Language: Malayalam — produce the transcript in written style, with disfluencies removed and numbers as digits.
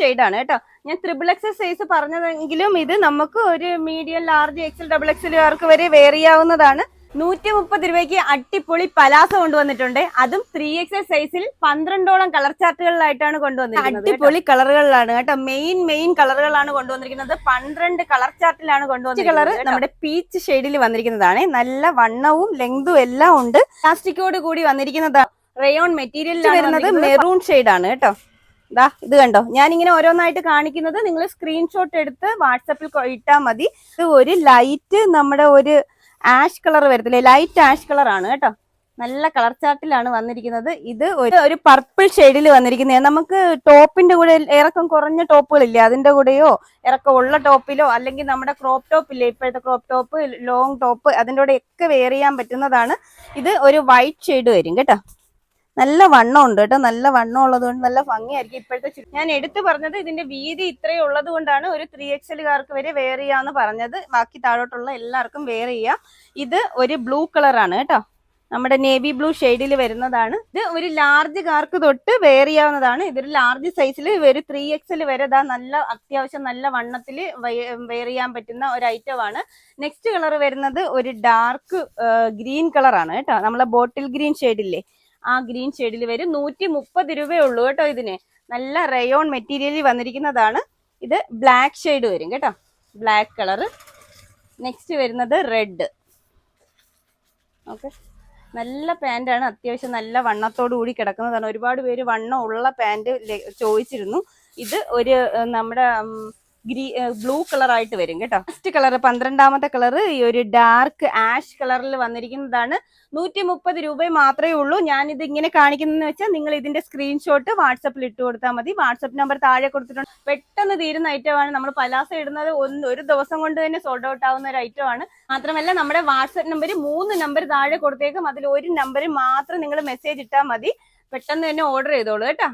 ഷെയ്ഡാണ് കേട്ടോ. ഞാൻ XXL സൈസ് പറഞ്ഞതെങ്കിലും ഇത് നമുക്ക് ഒരു മീഡിയം, ലാർജ്, XXL വരെ വെയർ ചെയ്യാവുന്നതാണ്. 130 രൂപയ്ക്ക് അടിപൊളി പലാസ കൊണ്ടുവന്നിട്ടുണ്ട്. അതും 3XL സൈസിൽ 12ഓളം കളർ ചാർട്ടുകളിലായിട്ടാണ് കൊണ്ടുവന്നിരിക്കുന്നത്. അടിപൊളി കളറുകളിലാണ് കേട്ടോ. മെയിൻ കളറുകളാണ് കൊണ്ടുവന്നിരിക്കുന്നത്. 12 കളർ ചാർട്ടിലാണ് കൊണ്ടുവന്നിരിക്കുന്നത്. കളർ നമ്മുടെ പീച്ച് ഷെയ്ഡിൽ വന്നിരിക്കുന്നതാണ്. നല്ല വണ്ണവും ലെങ്തും എല്ലാം ഉണ്ട്. പ്ലാസ്റ്റിക്കോട് കൂടി വന്നിരിക്കുന്നതാണ്. റയോൺ മെറ്റീരിയലിൽ വരുന്നത് മെറൂൺ ഷെയ്ഡാണ് കേട്ടോ. ദാ ഇത് കണ്ടോ, ഞാനിങ്ങനെ ഓരോന്നായിട്ട് കാണിക്കുന്നത്. നിങ്ങൾ സ്ക്രീൻഷോട്ട് എടുത്ത് വാട്സപ്പിൽ ഇട്ടാൽ മതി. ഇത് ഒരു ലൈറ്റ് നമ്മുടെ ഒരു ആഷ് കളർ വരത്തില്ലേ, ലൈറ്റ് ആഷ് കളർ ആണ് കേട്ടോ. നല്ല കളർ ചാർട്ടിലാണ് വന്നിരിക്കുന്നത്. ഇത് ഒരു പർപ്പിൾ ഷെയ്ഡിൽ വന്നിരിക്കുന്നത്. നമുക്ക് ടോപ്പിന്റെ കൂടെ ഇറക്കം കുറഞ്ഞ ടോപ്പുകളില്ലേ, അതിന്റെ കൂടെയോ ഇറക്കം ഉള്ള ടോപ്പിലോ അല്ലെങ്കിൽ നമ്മുടെ ക്രോപ്പ് ടോപ്പില്ലേ, ഇപ്പോഴത്തെ ക്രോപ്പ് ടോപ്പ്, ലോങ് ടോപ്പ്, അതിൻ്റെ കൂടെ ഒക്കെ വെയർ ചെയ്യാൻ പറ്റുന്നതാണ്. ഇത് ഒരു വൈറ്റ് ഷെയ്ഡ് വരും കേട്ടോ. നല്ല വണ്ണം ഉണ്ട് കേട്ടോ. നല്ല വണ്ണം ഉള്ളത് കൊണ്ട് നല്ല ഭംഗിയായിരിക്കും. ഇപ്പോഴത്തെ ഞാൻ എടുത്തു പറഞ്ഞത് ഇതിന്റെ വീതി ഇത്രയും ഉള്ളത് കൊണ്ടാണ് ഒരു 3XL വരെ വെയർ ചെയ്യാന്ന് പറഞ്ഞത്. ബാക്കി താഴോട്ടുള്ള എല്ലാവർക്കും വെയർ ചെയ്യാം. ഇത് ഒരു ബ്ലൂ കളറാണ് കേട്ടോ. നമ്മുടെ നേവി ബ്ലൂ ഷെയ്ഡിൽ വരുന്നതാണ്. ഇത് ഒരു ലാർജ് കാർക്ക് തൊട്ട് വെയർ ചെയ്യാവുന്നതാണ്. ഇതൊരു ലാർജ് സൈസിൽ ഒരു 3XL വരെ നല്ല അത്യാവശ്യം നല്ല വണ്ണത്തിൽ വെയർ ചെയ്യാൻ പറ്റുന്ന ഒരു ഐറ്റമാണ്. നെക്സ്റ്റ് കളർ വരുന്നത് ഒരു ഡാർക്ക് ഗ്രീൻ കളറാണ് കേട്ടോ. നമ്മളെ ബോട്ടിൽ ഗ്രീൻ ഷെയ്ഡില്ലേ, ആ ഗ്രീൻ ഷെയ്ഡിൽ വരും. 130 രൂപയേ ഉള്ളൂ കേട്ടോ. ഇതിന് നല്ല റയോൺ മെറ്റീരിയലിൽ വന്നിരിക്കുന്നതാണ്. ഇത് ബ്ലാക്ക് ഷെയ്ഡ് വരും കേട്ടോ, ബ്ലാക്ക് കളർ. നെക്സ്റ്റ് വരുന്നത് റെഡ്. ഓക്കെ, നല്ല പാൻറ്റാണ്. അത്യാവശ്യം നല്ല വണ്ണത്തോടു കൂടി കിടക്കുന്നതാണ്. ഒരുപാട് പേര് വണ്ണം ഉള്ള പാൻറ് ചോദിച്ചിരുന്നു. ഇത് ഒരു നമ്മുടെ ബ്ലൂ കളർ ആയിട്ട് വരും കേട്ടോ. ഫസ്റ്റ് കളർ 12ാമത്തെ കളർ ഈ ഒരു ഡാർക്ക് ആഷ് കളറിൽ വന്നിരിക്കുന്നതാണ്. 130 രൂപ മാത്രമേ ഉള്ളൂ. ഞാനിത് ഇങ്ങനെ കാണിക്കുന്നതെന്ന് വെച്ചാൽ നിങ്ങൾ ഇതിന്റെ സ്ക്രീൻഷോട്ട് വാട്സപ്പിൽ ഇട്ട് കൊടുത്താൽ മതി. വാട്സപ്പ് നമ്പർ താഴെ കൊടുത്തിട്ടുണ്ട്. പെട്ടെന്ന് തീരുന്ന ഐറ്റമാണ്. നമ്മൾ പലാസ ഇടുന്നത് ഒരു ദിവസം കൊണ്ട് തന്നെ സോൾഡ് ഔട്ട് ആവുന്ന ഒരു ഐറ്റമാണ്. മാത്രമല്ല നമ്മുടെ വാട്സപ്പ് നമ്പർ 3 നമ്പർ താഴെ കൊടുത്തേക്കും. അതിൽ ഒരു നമ്പർ മാത്രം നിങ്ങൾ മെസ്സേജ് ഇട്ടാൽ മതി. പെട്ടെന്ന് തന്നെ ഓർഡർ ചെയ്തോളൂ കേട്ടോ.